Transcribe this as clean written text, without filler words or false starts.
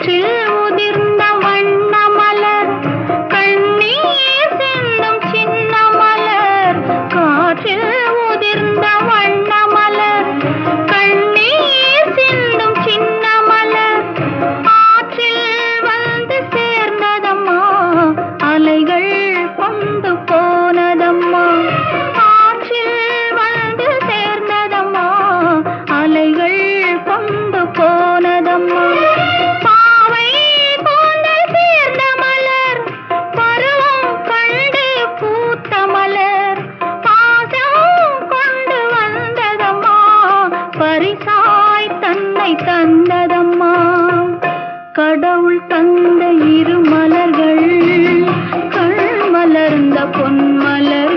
காற்றில் உதிர்ந்த வண்ண மலர் கண்ணீர் சிந்தும் சின்ன மலர் காற்றில் உதிர்ந்த வண்ண மலர் கண்ணீர் சிந்தும் சின்ன மலர் ஆற்றில் வந்து சேர்ந்ததம்மா அலைகள் கொண்டு போனதம்மா ஆற்றில் வந்து சேர்ந்ததம்மா அலைகள் கொண்டு போனதம்மா பாவை கூந்தல் சேர்ந்த மலர் பருவம் கண்டு பூத்த மலர் பாசம் கொண்டு வந்ததம்மா பரிசாய் தன்னை தந்ததம்மா கடவுள் தந்த இரு மலர்கள் கண் மலர்ந்த பொன் மலர்